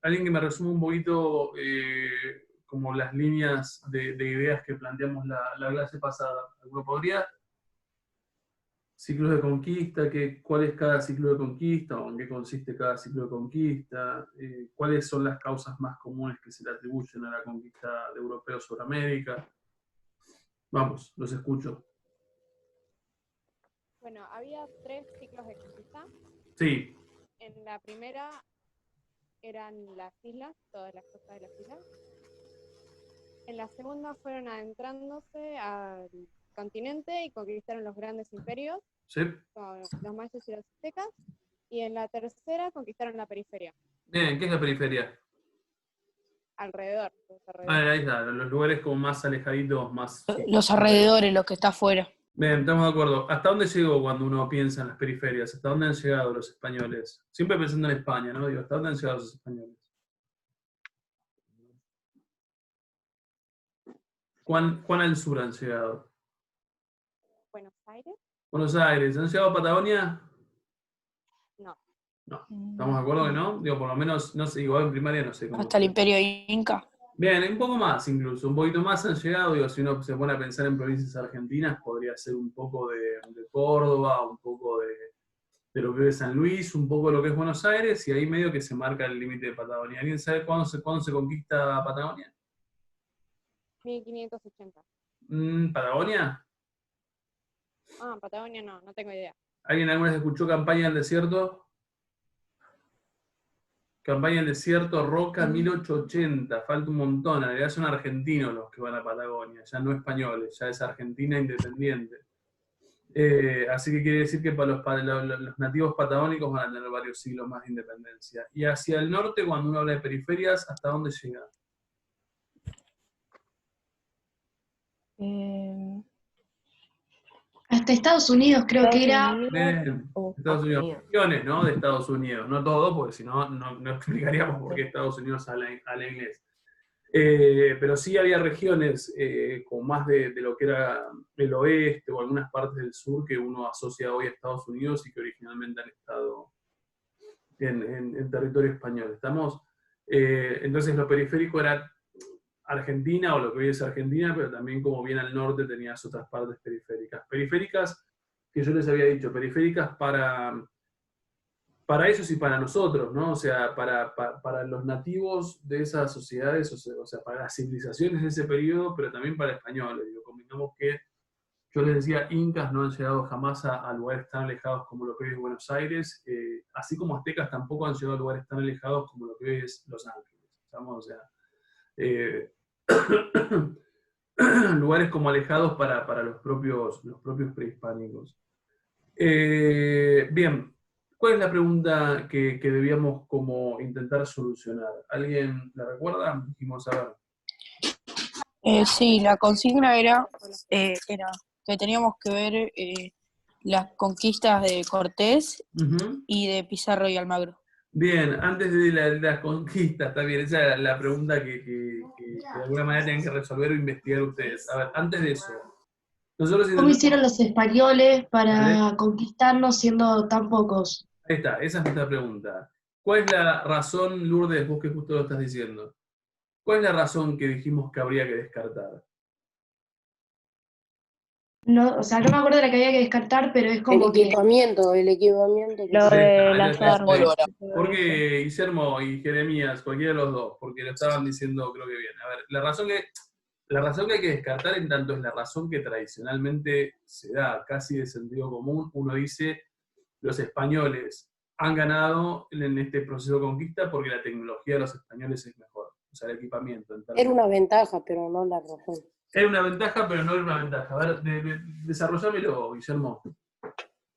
alguien que me resuma un poquito como las líneas de ideas que planteamos la clase pasada. ¿Alguno podría? Ciclos de conquista, ¿cuál es cada ciclo de conquista? ¿O en qué consiste cada ciclo de conquista? ¿Cuáles son las causas más comunes que se le atribuyen a la conquista de europeos sobre América? Vamos, los escucho. Bueno, había 3 ciclos de conquista. Sí. En la primera eran las islas, todas las costas de las islas. En la segunda fueron adentrándose al continente y conquistaron los grandes imperios, Sí. con los mayas y los aztecas. Y en la tercera conquistaron la periferia. Bien, ¿qué es la periferia? Alrededor. Ahí está, los lugares como más alejaditos, más... Los alrededores, los que está afuera. Bien, estamos de acuerdo. ¿Hasta dónde llegó cuando uno piensa en las periferias? ¿Hasta dónde han llegado los españoles? Siempre pensando en España, ¿no? Digo, ¿hasta dónde han llegado los españoles? ¿Cuán al sur han llegado? Buenos Aires. Buenos Aires. ¿Han llegado a Patagonia? No. No. ¿Estamos de acuerdo que no? Digo, por lo menos, no sé, igual en primaria no sé cómo. Hasta el Imperio Inca. Bien, un poco más incluso, un poquito más han llegado, digo, si uno se pone a pensar en provincias argentinas, podría ser un poco de Córdoba, un poco de lo que es San Luis, un poco de lo que es Buenos Aires, y ahí medio que se marca el límite de Patagonia. ¿Alguien sabe cuándo se conquista Patagonia? 1580. ¿Patagonia? Patagonia no tengo idea. ¿Alguien alguna vez escuchó Campaña del Desierto? Campaña del Desierto, Roca, 1880, falta un montón, en realidad son argentinos los que van a Patagonia, ya no españoles, ya es Argentina independiente. Así que quiere decir que para los nativos patagónicos van a tener varios siglos más de independencia. Y hacia el norte, cuando uno habla de periferias, ¿hasta dónde llega? Hasta Estados Unidos creo que era. Estados Unidos, regiones, ¿no? De Estados Unidos, no todo, porque si no, no explicaríamos por qué Estados Unidos habla inglés. Pero sí había regiones con más de lo que era el oeste o algunas partes del sur que uno asocia hoy a Estados Unidos y que originalmente han estado en territorio español. Entonces lo periférico era Argentina, o lo que hoy es Argentina, pero también como bien al norte tenías otras partes periféricas. Periféricas, que yo les había dicho, periféricas para ellos y para nosotros, ¿no? O sea, para los nativos de esas sociedades, o sea, para las civilizaciones de ese periodo, pero también para españoles. Digo, combinamos que, yo les decía, incas no han llegado jamás a lugares tan alejados como lo que hoy es Buenos Aires, así como aztecas tampoco han llegado a lugares tan alejados como lo que hoy es Los Ángeles. ¿Estamos? O sea, lugares como alejados para los propios prehispánicos. Bien, ¿cuál es la pregunta que debíamos como intentar solucionar? ¿Alguien la recuerda? Dijimos, a ver. Sí, la consigna era que teníamos que ver las conquistas de Cortés y de Pizarro y Almagro. Bien, antes de la conquista, está bien, esa era la pregunta que de alguna manera tienen que resolver o investigar ustedes. A ver, antes de eso, nosotros ¿Cómo hicieron los españoles para conquistarnos siendo tan pocos? Ahí está, esa es nuestra pregunta. ¿Cuál es la razón, Lourdes, vos que justo lo estás diciendo? ¿Cuál es la razón que dijimos que habría que descartar? No, o sea, no me acuerdo de la que había que descartar, pero es como el equipamiento. Lo de las armas. ¿Por qué Guillermo y Jeremías, cualquiera de los dos? Porque lo estaban diciendo, creo que bien. A ver, la razón que hay que descartar en tanto es la razón que tradicionalmente se da, casi de sentido común. Uno dice, los españoles han ganado en este proceso de conquista porque la tecnología de los españoles es mejor. O sea, el equipamiento. Era una ventaja, pero no la razón. Era una ventaja, pero no era una ventaja. A ver, desarrollámelo, Guillermo.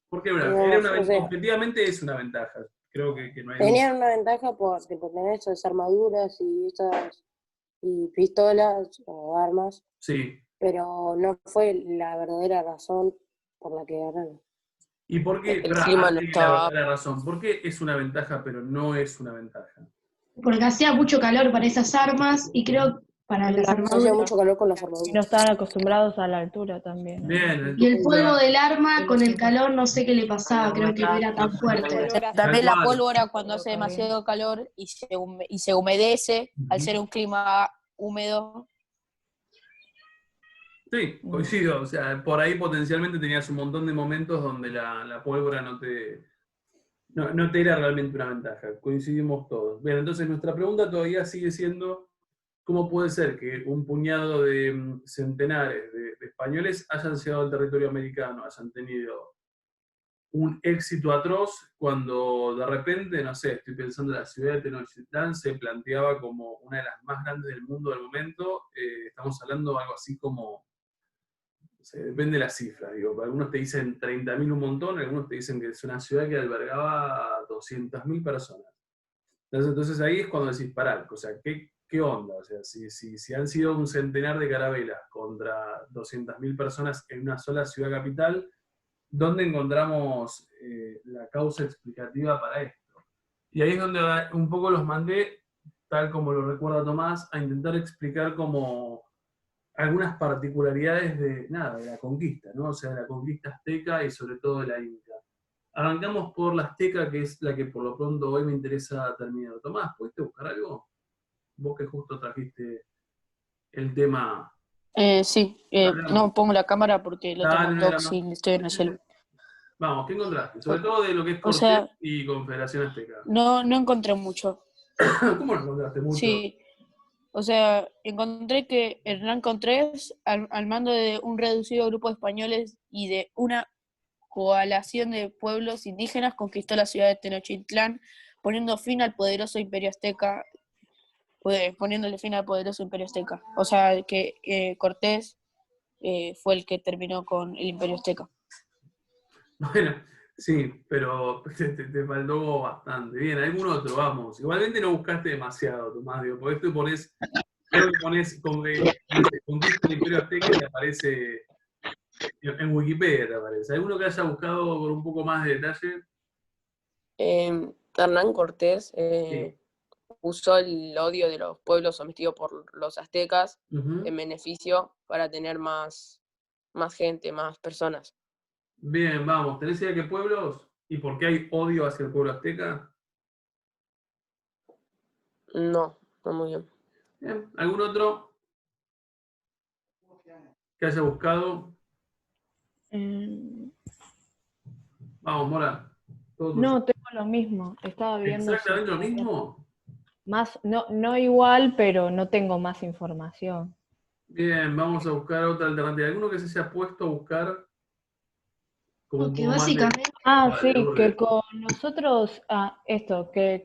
¿Por qué era una ventaja? Objetivamente es una ventaja. Creo que no hay... Tenían una ventaja por tener esas armaduras y pistolas o armas. Sí. Pero no fue la verdadera razón por la que ganaron. ¿Y por qué? El clima no estaba... La razón. ¿Por qué es una ventaja, pero no es una ventaja? Porque hacía mucho calor para esas armas y creo para las La- Hacía armaduras. mucho calor con las Y no armaduras. estaban acostumbrados a la altura también, ¿no? Bien, Y el entonces, polvo del arma con el calor no sé qué le pasaba, creo que no era tan fuerte. Olor a También la cual. pólvora cuando hace Está bien. demasiado calor y se humedece, al ser un clima húmedo. sí, coincido. O sea, por ahí potencialmente tenías un montón de momentos donde la pólvora no te era realmente una ventaja. Coincidimos todos. Bien, entonces nuestra pregunta todavía sigue siendo, ¿cómo puede ser que un puñado de centenares de españoles hayan llegado al territorio americano, hayan tenido un éxito atroz cuando de repente, no sé, estoy pensando en la ciudad de Tenochtitlán, se planteaba como una de las más grandes del mundo del momento? Estamos hablando de algo así como, no sé, depende de la cifra, digo, algunos te dicen 30.000 un montón, algunos te dicen que es una ciudad que albergaba a 200.000 personas. Entonces ahí es cuando decís, pará, o sea, ¿qué onda? O sea, si han sido un centenar de carabelas contra 200.000 personas en una sola ciudad capital, ¿dónde encontramos la causa explicativa para esto? Y ahí es donde un poco los mandé, tal como lo recuerda Tomás, a intentar explicar como algunas particularidades de la conquista, ¿no? O sea, de la conquista azteca y sobre todo de la inca. Arrancamos por la azteca, que es la que por lo pronto hoy me interesa terminar. Tomás, ¿pudiste buscar algo? Vos que justo trajiste el tema. Sí, Dale, no pongo la cámara porque lo tengo en no, docs y estoy en el celu. Vamos, ¿qué encontraste? Sobre todo de lo que es O Cortés sea, y Confederación Azteca. no encontré mucho. ¿Cómo no encontraste mucho? Sí, o sea, encontré que Hernán Cortés, al mando de un reducido grupo de españoles y de una coalición de pueblos indígenas, conquistó la ciudad de Tenochtitlán, poniéndole fin al poderoso imperio azteca. O sea, que Cortés fue el que terminó con el imperio azteca. Bueno, sí, pero te faltó bastante. Bien, algún otro, vamos. Igualmente no buscaste demasiado, Tomás, digo, porque tú creo que pones conquista del imperio azteca y te aparece, en Wikipedia te aparece. ¿Alguno que haya buscado con un poco más de detalle? Hernán Cortés Sí. usó el odio de los pueblos sometidos por los aztecas Ujú. en beneficio para tener más gente, más personas. Bien, vamos. ¿Tenés idea de qué pueblos? ¿Y por qué hay odio hacia el pueblo azteca? No muy bien. Bien, ¿algún otro que haya buscado? Vamos, Mora. Todo tuyo. No, tengo lo mismo. Estaba viendo si ¿Exactamente lo había mismo? más, no igual, pero no tengo más información. Bien, vamos a buscar otra alternativa. ¿Alguno que se haya puesto a buscar como un Porque poco más de... básicamente, Ah, Dale, sí, Lourdes. que con nosotros, que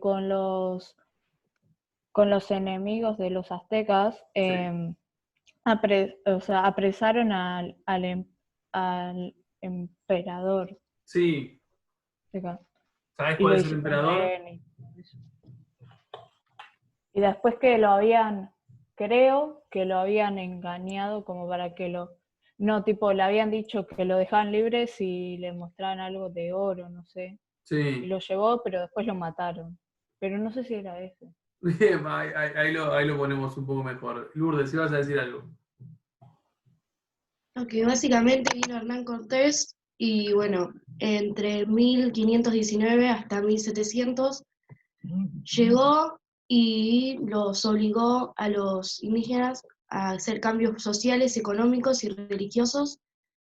con los enemigos de los aztecas, Sí. apresaron al emperador Sí. azteca, ¿Sabés y cuál lo es el hicieron emperador? rehén y todo eso. Y después que creo que lo habían engañado como para que no, tipo, le habían dicho que lo dejaban libre si le mostraban algo de oro, no sé. Y Sí. lo llevó, pero después lo mataron. Pero no sé si era ese. Bien, ahí lo ponemos un poco mejor. Lourdes, si vas a decir algo. que básicamente vino Hernán Cortés y bueno, entre 1519 hasta 1700 llegó y los obligó a los indígenas a hacer cambios sociales, económicos y religiosos,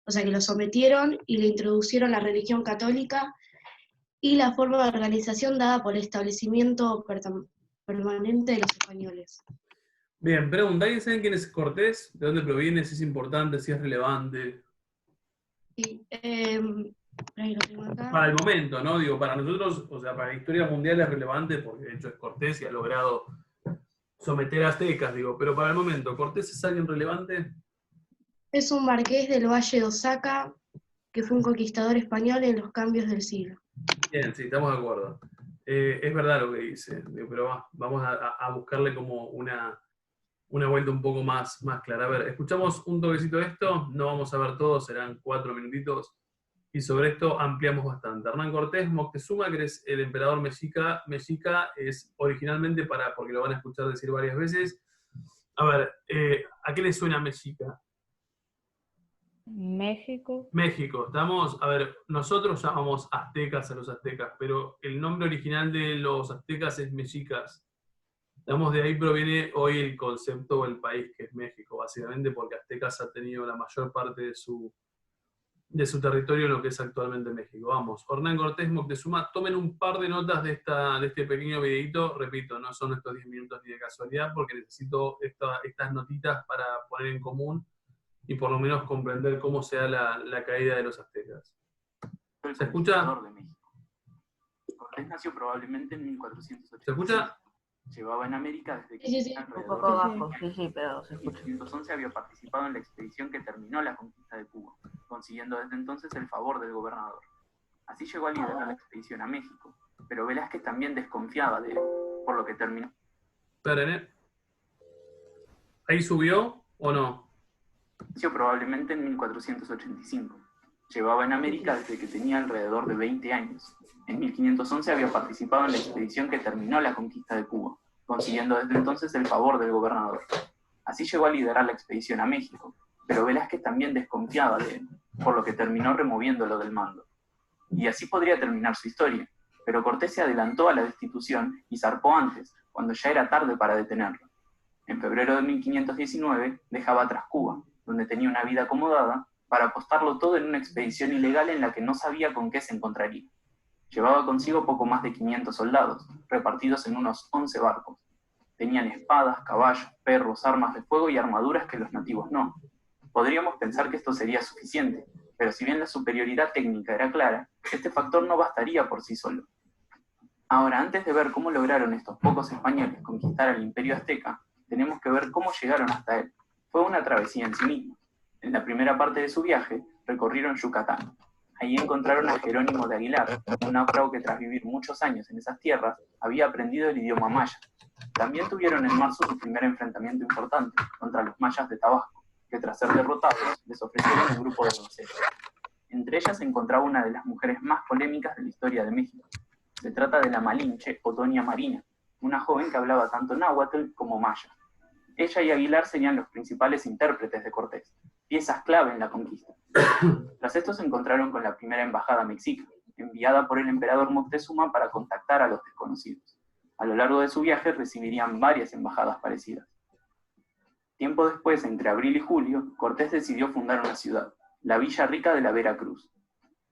o sea que los sometieron y le introducieron la religión católica y la forma de organización dada por el establecimiento permanente de los españoles. Bien, pregunta, ¿alguien sabe quién es Cortés? ¿De dónde proviene? Si es importante, si es relevante. Sí, ahí lo tengo acá. Para el momento, ¿no? Digo, para nosotros, o sea, para la historia mundial es relevante porque de hecho es Cortés y ha logrado someter a aztecas, digo, pero para el momento, ¿Cortés es alguien relevante? Es un marqués del Valle de Osaca, que fue un conquistador español en los cambios del siglo. Bien, sí, estamos de acuerdo. Es verdad lo que dice, digo, pero vamos a buscarle como una vuelta un poco más clara. A ver, escuchamos un toquecito de esto, no vamos a ver todo, serán 4 minutitos, y sobre esto ampliamos bastante. Hernán Cortés Moctezuma, que es el emperador mexica es originalmente, porque lo van a escuchar decir varias veces, A ver, ¿a qué le suena mexica? México. México, estamos, a ver, nosotros llamamos aztecas a los aztecas, pero el nombre original de los aztecas es mexicas. Digamos, de ahí proviene hoy el concepto o el país que es México, básicamente porque aztecas ha tenido la mayor parte de su territorio en lo que es actualmente México. Vamos, Hernán Cortés, Moctezuma, tomen un par de notas de este pequeño videito, repito, no son estos 10 minutos ni de casualidad, porque necesito estas notitas para poner en común y por lo menos comprender cómo se da la caída de los aztecas. ¿Se escucha? De México. Cortés nació probablemente en 1485. ¿Se escucha? Llevaba en América desde que Sí. tenía Un alrededor poco de bajo, 20 años. sí, pero se En escucha. 1511 había participado en la expedición que terminó la conquista de Cuba, consiguiendo desde entonces el favor del gobernador. Así llegó a liderar la expedición a México, pero Velázquez también desconfiaba de él, por lo que terminó. Esperen, ¿ahí subió o no? Nació probablemente en 1485. Llevaba en América desde que tenía alrededor de 20 años. En 1511 había participado en la expedición que terminó la conquista de Cuba, consiguiendo desde entonces el favor del gobernador. Así llegó a liderar la expedición a México, pero Velázquez también desconfiaba de él, por lo que terminó removiéndolo del mando. Y así podría terminar su historia, pero Cortés se adelantó a la destitución y zarpó antes, cuando ya era tarde para detenerlo. En febrero de 1519 dejaba atrás Cuba, donde tenía una vida acomodada, para apostarlo todo en una expedición ilegal en la que no sabía con qué se encontraría. Llevaba consigo poco más de 500 soldados, repartidos en unos 11 barcos. Tenían espadas, caballos, perros, armas de fuego y armaduras que los nativos no. Podríamos pensar que esto sería suficiente, pero si bien la superioridad técnica era clara, este factor no bastaría por sí solo. Ahora, antes de ver cómo lograron estos pocos españoles conquistar al Imperio Azteca, tenemos que ver cómo llegaron hasta él. Fue una travesía en sí misma. En la primera parte de su viaje, recorrieron Yucatán. Allí encontraron a Jerónimo de Aguilar, un náufrago que tras vivir muchos años en esas tierras, había aprendido el idioma maya. También tuvieron en marzo su primer enfrentamiento importante contra los mayas de Tabasco, que tras ser derrotados, les ofrecieron un grupo de doncellas. Entre ellas se encontraba una de las mujeres más polémicas de la historia de México. Se trata de la Malinche o Doña Marina, una joven que hablaba tanto náhuatl como maya. Ella y Aguilar serían los principales intérpretes de Cortés, piezas clave en la conquista. Tras esto se encontraron con la primera embajada mexica, enviada por el emperador Moctezuma para contactar a los desconocidos. A lo largo de su viaje recibirían varias embajadas parecidas. Tiempo después, entre abril y julio, Cortés decidió fundar una ciudad, la Villa Rica de la Veracruz.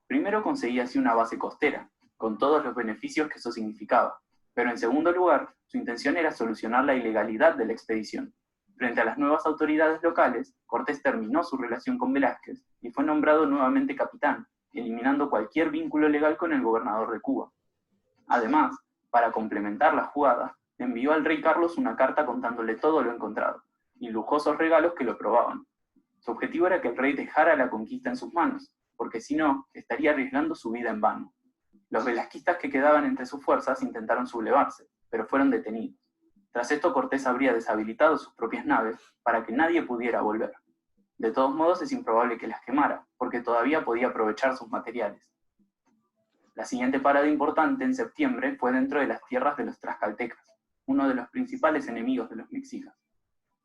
Primero conseguía así una base costera, con todos los beneficios que eso significaba, pero en segundo lugar, su intención era solucionar la ilegalidad de la expedición. Frente a las nuevas autoridades locales, Cortés terminó su relación con Velázquez y fue nombrado nuevamente capitán, eliminando cualquier vínculo legal con el gobernador de Cuba. Además, para complementar la jugada, envió al rey Carlos una carta contándole todo lo encontrado, y lujosos regalos que lo probaban. Su objetivo era que el rey dejara la conquista en sus manos, porque si no, estaría arriesgando su vida en vano. Los velasquistas que quedaban entre sus fuerzas intentaron sublevarse, pero fueron detenidos. Tras esto, Cortés habría deshabilitado sus propias naves para que nadie pudiera volver. De todos modos, es improbable que las quemara, porque todavía podía aprovechar sus materiales. La siguiente parada importante, en septiembre, fue dentro de las tierras de los tlaxcaltecas, uno de los principales enemigos de los mexicas.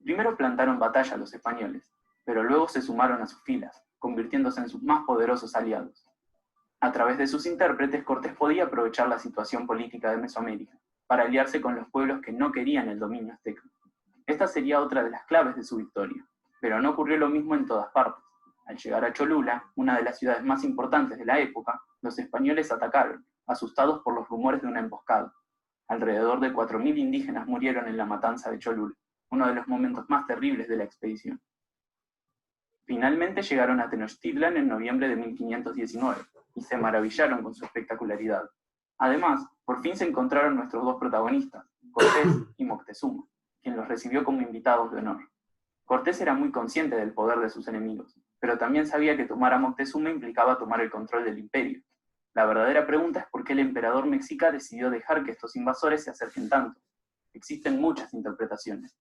Primero plantaron batalla a los españoles, pero luego se sumaron a sus filas, convirtiéndose en sus más poderosos aliados. A través de sus intérpretes, Cortés podía aprovechar la situación política de Mesoamérica para aliarse con los pueblos que no querían el dominio azteca. Esta sería otra de las claves de su victoria, pero no ocurrió lo mismo en todas partes. Al llegar a Cholula, una de las ciudades más importantes de la época, los españoles atacaron, asustados por los rumores de una emboscada. Alrededor de 4.000 indígenas murieron en la matanza de Cholula, uno de los momentos más terribles de la expedición. Finalmente llegaron a Tenochtitlan en noviembre de 1519 y se maravillaron con su espectacularidad. Además, por fin se encontraron nuestros dos protagonistas, Cortés y Moctezuma, quien los recibió como invitados de honor. Cortés era muy consciente del poder de sus enemigos, pero también sabía que tomar a Moctezuma implicaba tomar el control del imperio. La verdadera pregunta es por qué el emperador mexica decidió dejar que estos invasores se acerquen tanto. Existen muchas interpretaciones.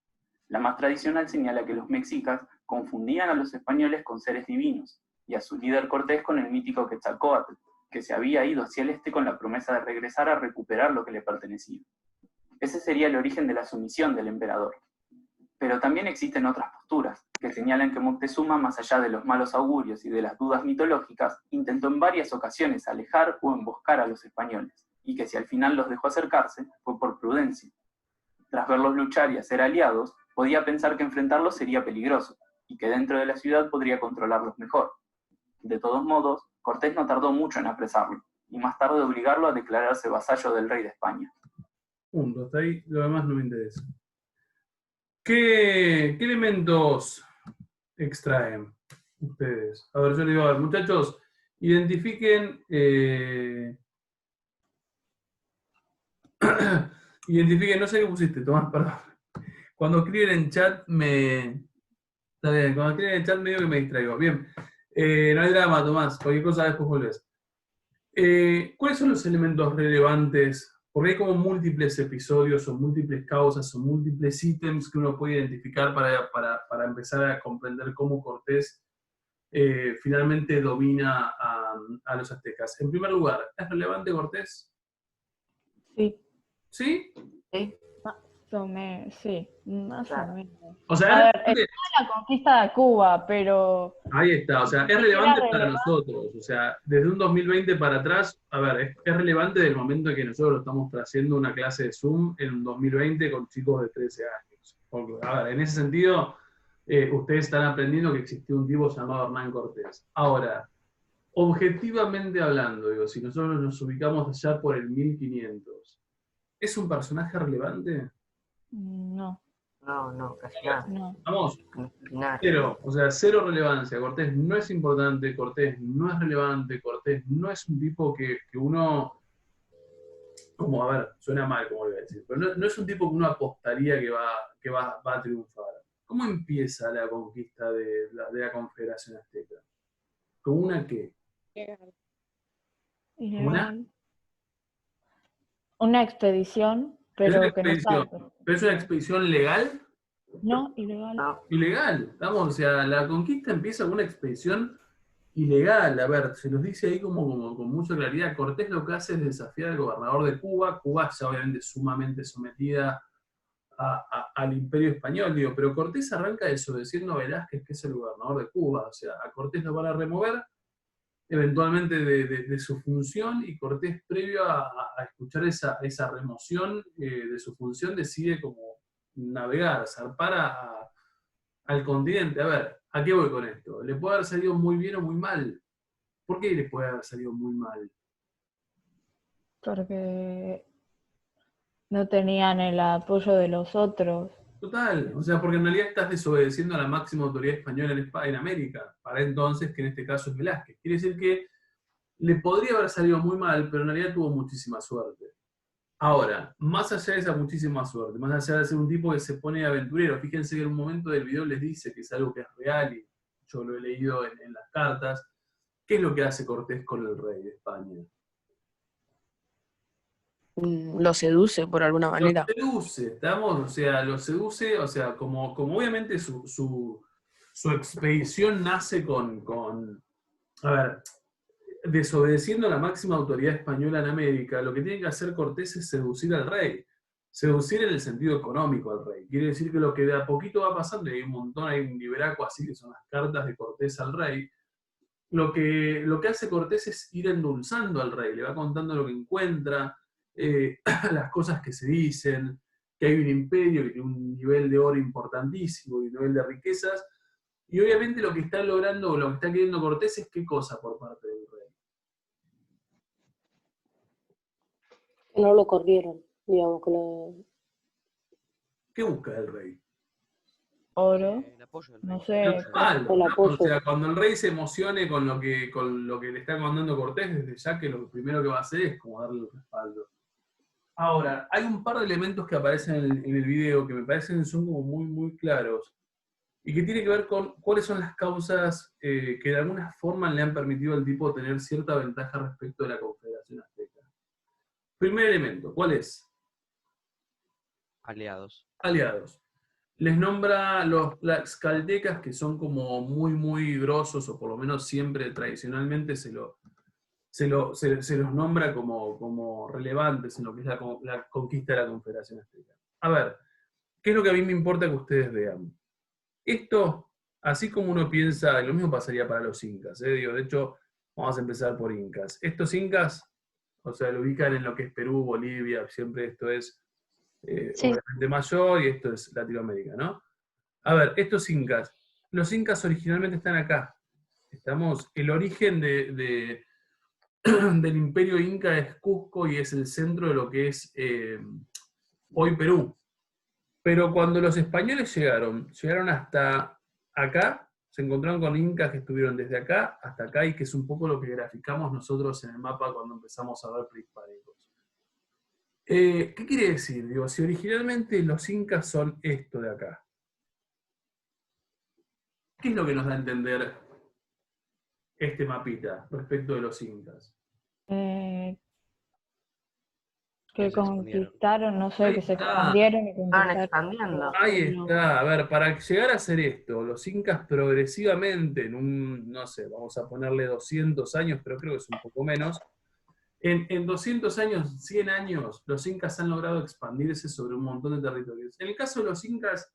La más tradicional señala que los mexicas confundían a los españoles con seres divinos, y a su líder Cortés con el mítico Quetzalcóatl, que se había ido hacia el este con la promesa de regresar a recuperar lo que le pertenecía. Ese sería el origen de la sumisión del emperador. Pero también existen otras posturas, que señalan que Moctezuma, más allá de los malos augurios y de las dudas mitológicas, intentó en varias ocasiones alejar o emboscar a los españoles, y que si al final los dejó acercarse, fue por prudencia. Tras verlos luchar y hacer aliados, podía pensar que enfrentarlos sería peligroso, y que dentro de la ciudad podría controlarlos mejor. De todos modos, Cortés no tardó mucho en apresarlo, y más tarde obligarlo a declararse vasallo del rey de España. Punto, hasta ahí lo demás no me interesa. ¿Qué elementos extraen ustedes? A ver, yo les digo, a ver, muchachos, identifiquen identifiquen, no sé qué pusiste, Tomás, perdón. Cuando escriben en chat está bien, cuando escriben en chat medio que me distraigo. Bien, no hay drama, Tomás, cualquier cosa después volvés. ¿Cuáles son los elementos relevantes? Porque hay como múltiples episodios, o múltiples causas, o múltiples ítems que uno puede identificar para empezar a comprender cómo Cortés finalmente domina a los aztecas. En primer lugar, ¿es relevante Cortés? Sí. ¿Sí? Sí, más o menos. O sea, A ver, está la conquista de Cuba, pero... ahí está, o sea, es relevante para nosotros. O sea, desde un 2020 para atrás, a ver, es relevante del momento en que nosotros lo estamos haciendo una clase de Zoom en un 2020 con chicos de 13 años. Porque, a ver, en ese sentido, ustedes están aprendiendo que existió un tipo llamado Hernán Cortés. Ahora, objetivamente hablando, digo, si nosotros nos ubicamos allá por el 1500, ¿es un personaje relevante? No. No, casi nada. No. Vamos, Nada. cero, o sea, cero relevancia. Cortés no es importante, Cortés no es relevante, Cortés no es un tipo que uno, como, a ver, suena mal como lo voy a decir, pero no es un tipo que uno apostaría que va a triunfar. ¿Cómo empieza la conquista de la Confederación Azteca? ¿Con una qué? Ilegal. Una expedición, pero ¿Es una que no expedición, sabe. pero es una expedición legal? No, ilegal. No. Ilegal, estamos, o sea, la conquista empieza con una expedición ilegal. A ver, se nos dice ahí como con mucha claridad, Cortés lo que hace es desafiar al gobernador de Cuba. Cuba está obviamente sumamente sometida al imperio español, digo, pero Cortés arranca desobedeciendo a Velázquez, que es el gobernador de Cuba. O sea, a Cortés lo van a remover eventualmente de su función, y Cortés, previo a escuchar esa remoción de su función, decide como navegar, zarpar al continente. A ver, ¿a qué voy con esto? ¿Le puede haber salido muy bien o muy mal? ¿Por qué le puede haber salido muy mal? Porque no tenían el apoyo de los otros. Total, o sea, porque en realidad estás desobedeciendo a la máxima autoridad española en América, para entonces, que en este caso es Velázquez. Quiere decir que le podría haber salido muy mal, pero en realidad tuvo muchísima suerte. Ahora, más allá de esa muchísima suerte, más allá de ser un tipo que se pone aventurero, fíjense que en un momento del video les dice que es algo que es real, y yo lo he leído en las cartas. ¿Qué es lo que hace Cortés con el rey de España? Lo seduce por alguna manera. Lo seduce, ¿estamos? O sea, lo seduce, o sea, como obviamente su expedición nace a ver, desobedeciendo a la máxima autoridad española en América, lo que tiene que hacer Cortés es seducir al rey. Seducir en el sentido económico al rey. Quiere decir que lo que de a poquito va pasando, y hay un montón, hay un libraco así que son las cartas de Cortés al rey, lo que hace Cortés es ir endulzando al rey, le va contando lo que encuentra, las cosas que se dicen, que hay un imperio que tiene un nivel de oro importantísimo y un nivel de riquezas, y obviamente lo que está logrando, o lo que está queriendo Cortés es qué cosa por parte del rey. Que no lo corrieron, digamos que lo... ¿Qué busca el rey? Oro. El apoyo del No rey. sé. El respaldo, el ¿no? apoyo. O sea, cuando el rey se emocione con lo que le está contando Cortés, desde ya que lo primero que va a hacer es como darle el respaldo. Ahora, hay un par de elementos que aparecen en el video que me parecen que son como muy, muy claros, y que tiene que ver con cuáles son las causas que de alguna forma le han permitido al tipo tener cierta ventaja respecto de la Confederación Azteca. Primer elemento, ¿cuál es? Aliados. Aliados. Les nombra los tlaxcaltecas, que son como muy, muy grosos, o por lo menos siempre tradicionalmente se los nombra como relevantes en lo que es la conquista de la Confederación Azteca. A ver, ¿qué es lo que a mí me importa que ustedes vean? Esto, así como uno piensa, lo mismo pasaría para los incas, digo, de hecho, vamos a empezar por incas. Estos incas, o sea, lo ubican en lo que es Perú, Bolivia, siempre esto es Sí. obviamente mayor y esto es Latinoamérica, ¿no? A ver, estos incas, los incas originalmente están acá. Estamos, el origen del imperio inca es Cusco y es el centro de lo que es hoy Perú. Pero cuando los españoles llegaron hasta acá, se encontraron con incas que estuvieron desde acá hasta acá y que es un poco lo que graficamos nosotros en el mapa cuando empezamos a ver prehispánicos. ¿Qué quiere decir? Digo, si originalmente los incas son esto de acá, ¿qué es lo que nos da a entender este mapita respecto de los incas? Que Que se expandieron. conquistaron, no sé, Ahí que se está. expandieron y Estaban conquistaron. expandiendo. Ahí está. A ver, para llegar a hacer esto, los incas progresivamente, en un, no sé, vamos a ponerle 200 años, pero creo que es un poco menos, en 200 años, 100 años, los incas han logrado expandirse sobre un montón de territorios. En el caso de los incas,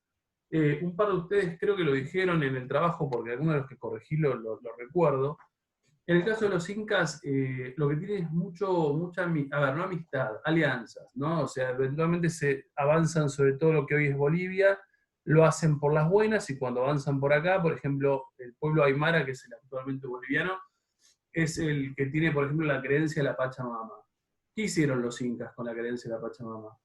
un par de ustedes creo que lo dijeron en el trabajo, porque algunos de los que corregí lo recuerdo. En el caso de los incas, lo que tienen es mucha, a ver, no amistad, alianzas, ¿no? O sea, eventualmente se avanzan sobre todo lo que hoy es Bolivia, lo hacen por las buenas, y cuando avanzan por acá, por ejemplo, el pueblo aymara, que es el actualmente boliviano, es el que tiene, por ejemplo, la creencia de la Pachamama. ¿Qué hicieron los incas con la creencia de la Pachamama?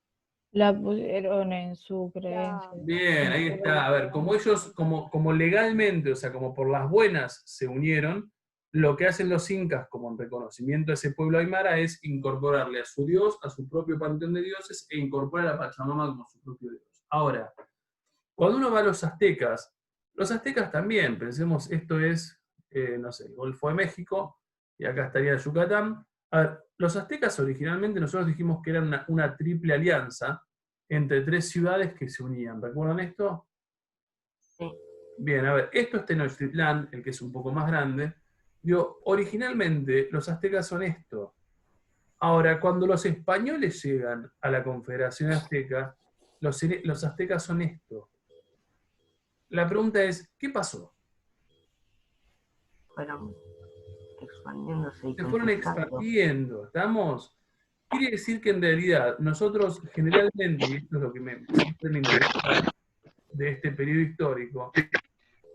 La pusieron en su creencia. Bien, ahí está. A ver, como ellos, como legalmente, o sea, como por las buenas se unieron, lo que hacen los incas como en reconocimiento a ese pueblo aymara es incorporarle a su dios, a su propio panteón de dioses, e incorporar a la Pachamama como su propio dios. Ahora, cuando uno va a los aztecas también, pensemos, esto es, no sé, el Golfo de México, y acá estaría Yucatán. A ver, los aztecas originalmente nosotros dijimos que eran una triple alianza entre 3 ciudades que se unían. ¿Recuerdan esto? Sí. Bien, a ver, esto es Tenochtitlán, el que es un poco más grande. Digo, originalmente los aztecas son esto. Ahora, cuando los españoles llegan a la Confederación Azteca, los aztecas son esto. La pregunta es, ¿qué pasó? Fueron expandiéndose y Se fueron conquistando. expandiendo, ¿estamos? Quiere decir que en realidad nosotros generalmente, y esto es lo que siempre me interesa de este periodo histórico,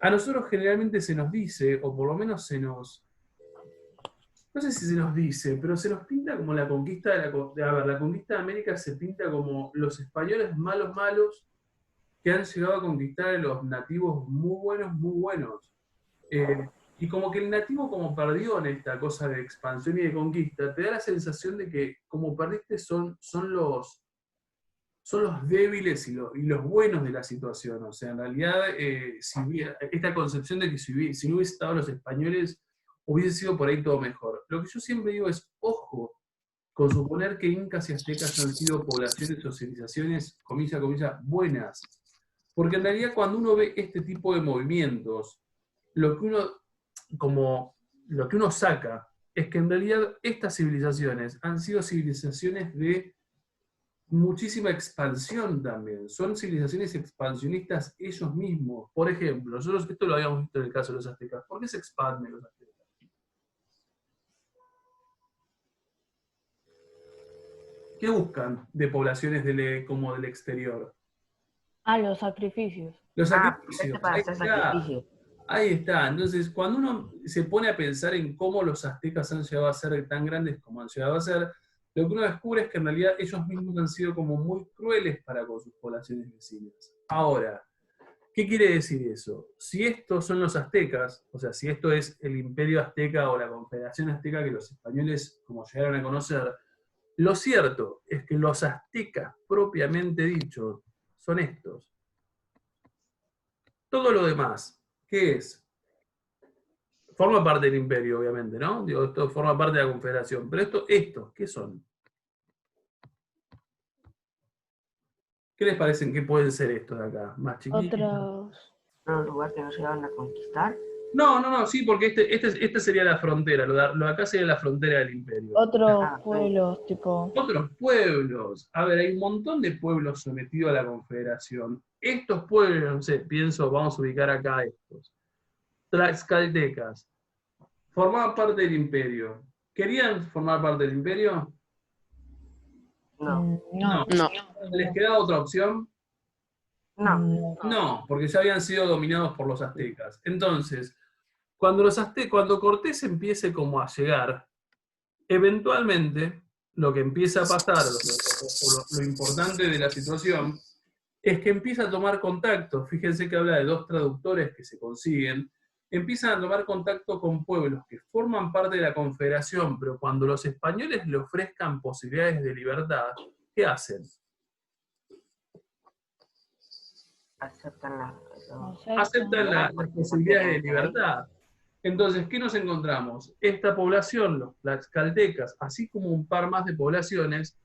a nosotros generalmente se nos dice, o por lo menos no sé si se nos dice, pero se nos pinta como la conquista la conquista de América se pinta como los españoles malos que han llegado a conquistar a los nativos muy buenos. Y como que el nativo como perdió en esta cosa de expansión y de conquista, te da la sensación de que como perdiste son los débiles y los buenos de la situación. O sea, en realidad, esta concepción de que si no hubiese estado los españoles, hubiese sido por ahí todo mejor. Lo que yo siempre digo es, ojo, con suponer que incas y aztecas han sido poblaciones o civilizaciones, comilla, buenas. Porque en realidad cuando uno ve este tipo de movimientos, lo que uno saca es que en realidad estas civilizaciones han sido civilizaciones de muchísima expansión también. Son civilizaciones expansionistas ellos mismos. Por ejemplo, nosotros esto lo habíamos visto en el caso de los aztecas. ¿Por qué se expanden los aztecas? ¿Qué buscan de poblaciones como del exterior? Los sacrificios. Los sacrificios. Para hacer sacrificios. Ahí está. Entonces, cuando uno se pone a pensar en cómo los aztecas han llegado a ser tan grandes como han llegado a ser, lo que uno descubre es que en realidad ellos mismos han sido como muy crueles para con sus poblaciones vecinas. Ahora, ¿qué quiere decir eso? Si estos son los aztecas, o sea, si esto es el imperio azteca o la confederación azteca que los españoles como llegaron a conocer, lo cierto es que los aztecas propiamente dichos son estos. Todo lo demás, ¿qué es? Forma parte del imperio, obviamente, ¿no? Digo, esto forma parte de la confederación. Pero estos, ¿qué son? ¿Qué les parecen que pueden ser estos de acá? Más chiquitos. Otros. Otro lugar que no llegaron a conquistar. No, sí, porque este sería la frontera, lo de acá sería la frontera del imperio. Otros Ah, pueblos, tipo, Otros pueblos, a ver, hay un montón de pueblos sometidos a la Confederación. Estos pueblos, no sé, pienso, vamos a ubicar acá estos. Tlaxcaltecas, formaban parte del imperio. ¿Querían formar parte del imperio? no, no, No. ¿Les quedaba otra opción? no. no. No, porque ya habían sido dominados por los aztecas. Entonces, cuando Cortés empiece como a llegar, eventualmente lo que empieza a pasar, lo importante de la situación, es que empieza a tomar contacto. Fíjense que habla de 2 traductores que se consiguen. Empiezan a tomar contacto con pueblos que forman parte de la Confederación, pero cuando los españoles le ofrezcan posibilidades de libertad, ¿qué hacen? Aceptan Aceptan las posibilidades de libertad. Entonces, ¿qué nos encontramos? Esta población, los tlaxcaltecas, así como un par más de poblaciones,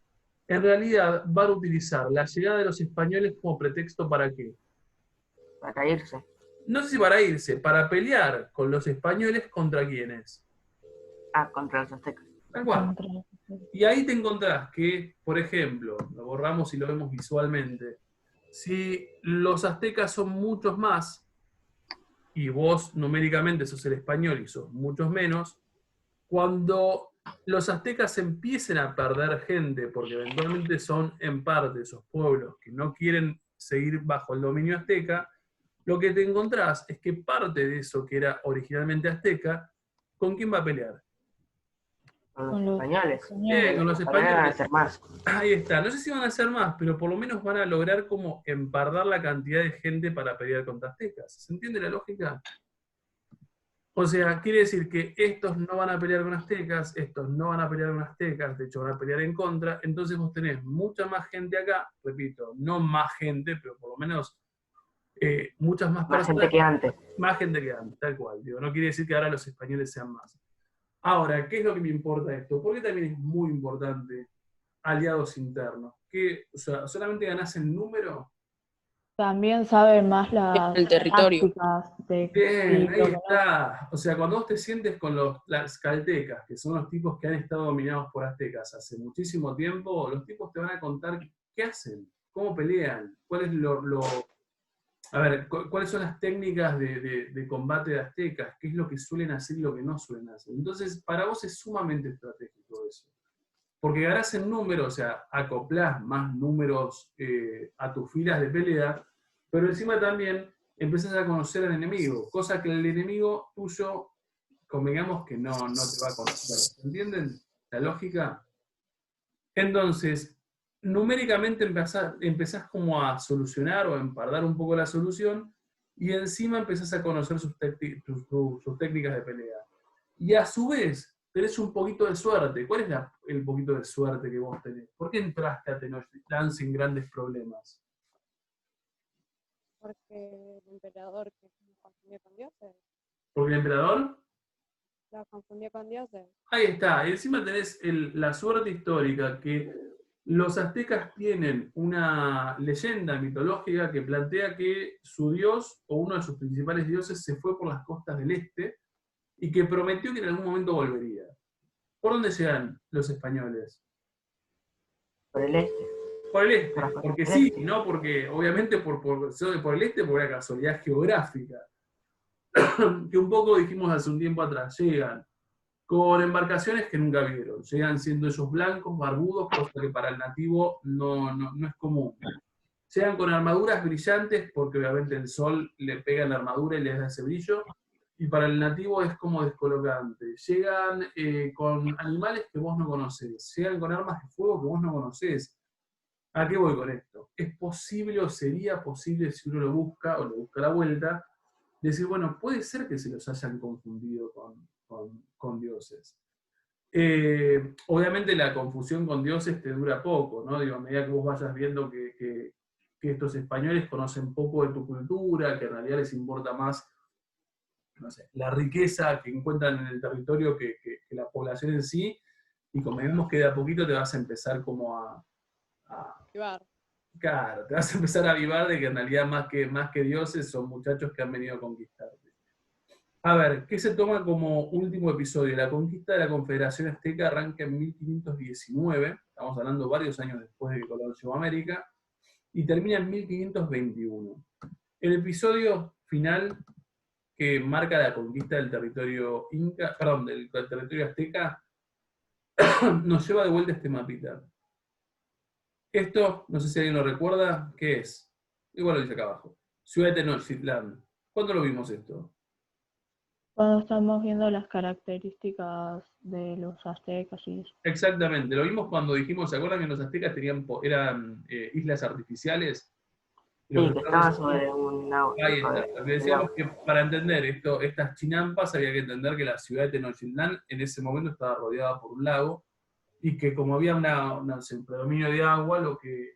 en realidad van a utilizar la llegada de los españoles como pretexto ¿para qué? para irse. No sé si para irse, para pelear con los españoles contra quiénes. Ah, contra los aztecas. Tal cual. Contra- Y ahí te encontrás que, por ejemplo, lo borramos y lo vemos visualmente, si los aztecas son muchos más, y vos numéricamente sos el español y sos muchos menos, cuando los aztecas empiecen a perder gente, porque eventualmente son en parte esos pueblos que no quieren seguir bajo el dominio azteca, lo que te encontrás es que parte de eso que era originalmente azteca, ¿con quién va a pelear? Con Con los los españoles. españoles. Con los Para van a españoles. hacer más. Ahí está. No sé si van a hacer más, pero por lo menos van a lograr como empardar la cantidad de gente para pelear contra aztecas. ¿Se entiende la lógica? O sea, quiere decir que estos no van a pelear con aztecas, estos no van a pelear con aztecas, de hecho van a pelear en contra, entonces vos tenés mucha más gente acá, repito, no más gente, pero por lo menos muchas más Más personas, gente que antes. más gente que antes, tal cual. Digo, no quiere decir que ahora los españoles sean más. Ahora, ¿qué es lo que me importa esto? Porque también es muy importante aliados internos. Que, o sea, solamente ganás en número. También saben más las El territorio. tácticas de Bien, y ahí lo que no. está. O sea, cuando vos te sientes con los tlaxcaltecas, que son los tipos que han estado dominados por aztecas hace muchísimo tiempo, los tipos te van a contar qué hacen, cómo pelean, cuál es a ver, cuáles son las técnicas de combate de aztecas, qué es lo que suelen hacer y lo que no suelen hacer. Entonces, para vos es sumamente estratégico eso. Porque ganás en números, o sea, acoplás más números a tus filas de pelea, pero encima también empezás a conocer al enemigo, cosa que el enemigo tuyo, convengamos que no te va a conocer. ¿Entienden la lógica? Entonces, numéricamente empezás como a solucionar o a empardar un poco la solución, y encima empezás a conocer sus técnicas de pelea. Y a su vez, tenés un poquito de suerte. ¿Cuál es el poquito de suerte que vos tenés? ¿Por qué entraste a Tenochtitlán sin grandes problemas? Porque el emperador que nos confundió con dioses, ¿Porque el emperador? los confundió con dioses. Ahí está. Y encima tenés la suerte histórica que los aztecas tienen una leyenda mitológica que plantea que su dios, o uno de sus principales dioses, se fue por las costas del este y que prometió que en algún momento volvería. ¿Por dónde llegan los españoles? Por el este. Por el este, Por las costas porque del sí, este. ¿no? Porque obviamente por el este por una casualidad geográfica, que un poco dijimos hace un tiempo atrás, llegan con embarcaciones que nunca vieron, llegan siendo ellos blancos, barbudos, cosa que para el nativo no es común. Llegan con armaduras brillantes, porque obviamente el sol le pega en la armadura y les da ese brillo, y para el nativo es como descolocante. Llegan con animales que vos no conocés, llegan con armas de fuego que vos no conocés. ¿A qué voy con esto? Es posible o sería posible, si uno lo busca o le busca la vuelta, decir, bueno, puede ser que se los hayan confundido con dioses. Obviamente la confusión con dioses te dura poco, ¿no? Digo, a medida que vos vayas viendo que estos españoles conocen poco de tu cultura, que en realidad les importa más, no sé, la riqueza que encuentran en el territorio que la población en sí, y convengamos que de a poquito te vas a empezar como a claro, te vas a empezar a avivar de que en realidad más que dioses son muchachos que han venido a conquistarte. A ver, ¿qué se toma como último episodio? La conquista de la Confederación Azteca arranca en 1519, estamos hablando varios años después de que Colón llegó a América, y termina en 1521. El episodio final que marca la conquista del territorio inca, perdón, del territorio azteca, nos lleva de vuelta a este mapita. Esto, no sé si alguien lo recuerda, ¿qué es? Igual lo dice acá abajo. Ciudad de Tenochtitlán. ¿Cuándo lo vimos esto? Cuando estamos viendo las características de los aztecas y eso. Exactamente, lo vimos cuando dijimos, ¿se acuerdan que los aztecas eran islas artificiales? Y Sí, los que estados estaba decíamos, sobre un lago. ahí está. Le decíamos que para entender esto, estas chinampas había que entender que la ciudad de Tenochtitlán en ese momento estaba rodeada por un lago y que como había un predominio de agua, lo que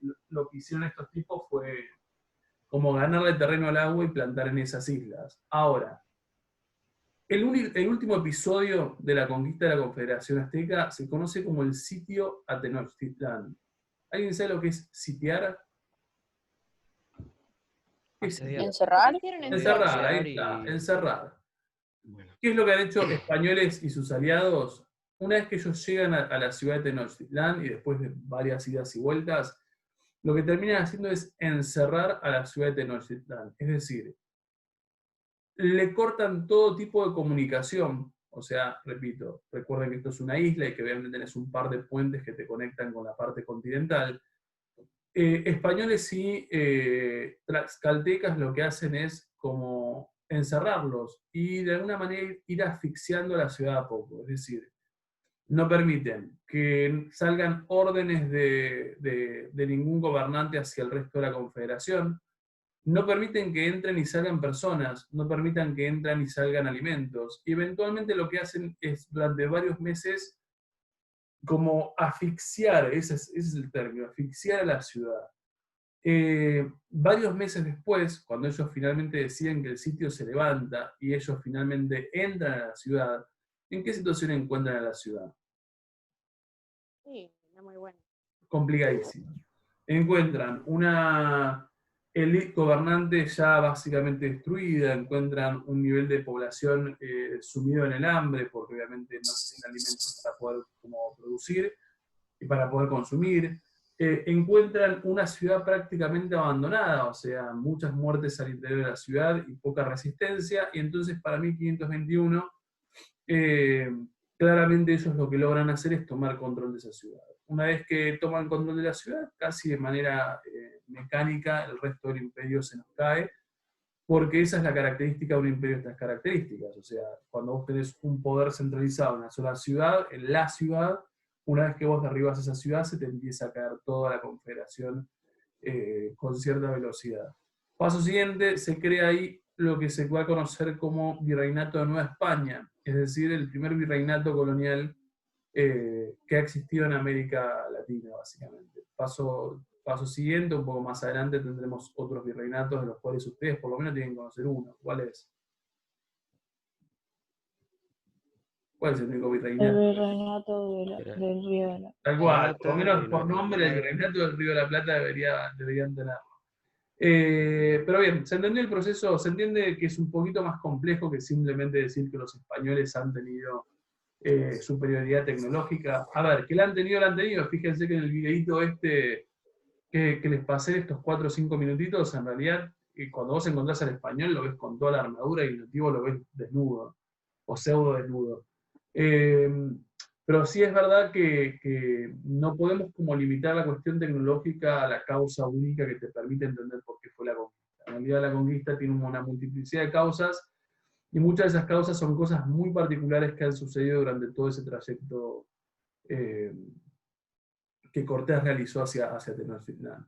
hicieron estos tipos fue como ganarle terreno al agua y plantar en esas islas. Ahora, el último episodio de la conquista de la Confederación Azteca se conoce como el sitio a Tenochtitlán. ¿Alguien sabe lo que es sitiar? ¿Qué es sitiar? ¿Encerrar? Encerrar, ahí está, encerrar. Bueno, ¿Qué es lo que han hecho españoles y sus aliados? Una vez que ellos llegan a la ciudad de Tenochtitlán y después de varias idas y vueltas, lo que terminan haciendo es encerrar a la ciudad de Tenochtitlán. Es decir, le cortan todo tipo de comunicación. O sea, repito, recuerden que esto es una isla y que obviamente tenés un par de puentes que te conectan con la parte continental. Españoles y tlaxcaltecas lo que hacen es como encerrarlos y de alguna manera ir asfixiando la ciudad a poco. Es decir, no permiten que salgan órdenes de ningún gobernante hacia el resto de la Confederación, no permiten que entren y salgan personas, no permitan que entren y salgan alimentos, y eventualmente lo que hacen es durante varios meses como asfixiar, ese es el término, asfixiar a la ciudad. Varios meses después, cuando ellos finalmente deciden que el sitio se levanta y ellos finalmente entran a la ciudad, ¿en qué situación encuentran a la ciudad? Sí, no muy bueno. Complicadísima. Encuentran una élite gobernante ya básicamente destruida, encuentran un nivel de población sumido en el hambre, porque obviamente no tienen alimentos para poder como producir y para poder consumir. Encuentran una ciudad prácticamente abandonada, o sea, muchas muertes al interior de la ciudad y poca resistencia, y entonces para 1521 claramente ellos lo que logran hacer es tomar control de esa ciudad. Una vez que toman control de la ciudad, casi de manera mecánica, el resto del imperio se nos cae, porque esa es la característica de un imperio, estas características. O sea, cuando vos tenés un poder centralizado en una sola ciudad, en la ciudad, una vez que vos derribas esa ciudad, se te empieza a caer toda la confederación con cierta velocidad. Paso siguiente, se crea ahí lo que se va a conocer como Virreinato de Nueva España, es decir, el primer virreinato colonial que ha existido en América Latina, básicamente. Paso siguiente, un poco más adelante, tendremos otros virreinatos de los cuales ustedes por lo menos tienen que conocer uno. ¿Cuál es? ¿Cuál es el único virreinato? El virreinato del Río de la Tal cual, por lo Plata, menos por nombre, el virreinato del Río de la Plata deberían tenerlo. Pero bien, se entendió el proceso, se entiende que es un poquito más complejo que simplemente decir que los españoles han tenido superioridad tecnológica. A ver, que la han tenido, fíjense que en el videíto este que les pasé estos 4 o 5 minutitos, en realidad, cuando vos encontrás al español lo ves con toda la armadura y el nativo lo ves desnudo, o pseudo desnudo. Pero sí es verdad que no podemos como limitar la cuestión tecnológica a la causa única que te permite entender por qué fue la conquista. En realidad la conquista tiene una multiplicidad de causas, y muchas de esas causas son cosas muy particulares que han sucedido durante todo ese trayecto que Cortés realizó hacia Tenochtitlán.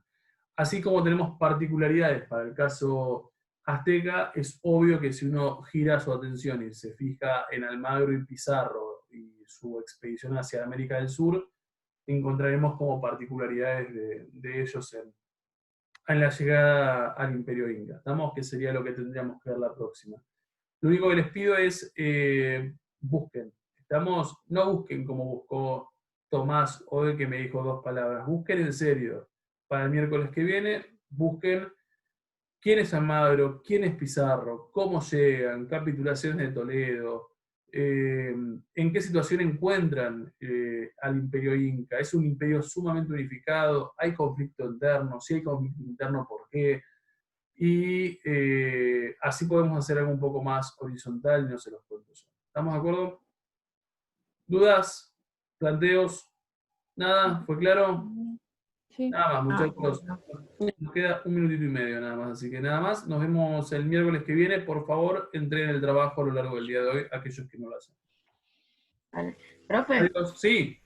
Así como tenemos particularidades para el caso azteca, es obvio que si uno gira su atención y se fija en Almagro y Pizarro y su expedición hacia América del Sur, encontraremos como particularidades de ellos en la llegada al Imperio Inca. ¿Estamos? Que sería lo que tendríamos que ver la próxima. Lo único que les pido es busquen. No busquen como buscó Tomás hoy, que me dijo 2 palabras. Busquen en serio. Para el miércoles que viene, busquen quién es Almagro, quién es Pizarro, cómo llegan, capitulaciones de Toledo, en qué situación encuentran al imperio inca. Es un imperio sumamente unificado, hay conflicto interno, si hay conflicto interno, ¿por qué? Y así podemos hacer algo un poco más horizontal y no se los cuento yo. ¿Estamos de acuerdo? ¿Dudas? ¿Planteos? ¿Nada? ¿Fue claro? Sí. Nada más, muchachos. bueno. Nos queda 1 minutito y medio nada más, así que nada más. Nos vemos el miércoles que viene. Por favor, entreguen el trabajo a lo largo del día de hoy, aquellos que no lo hacen. Vale. Profe, Adiós. Sí.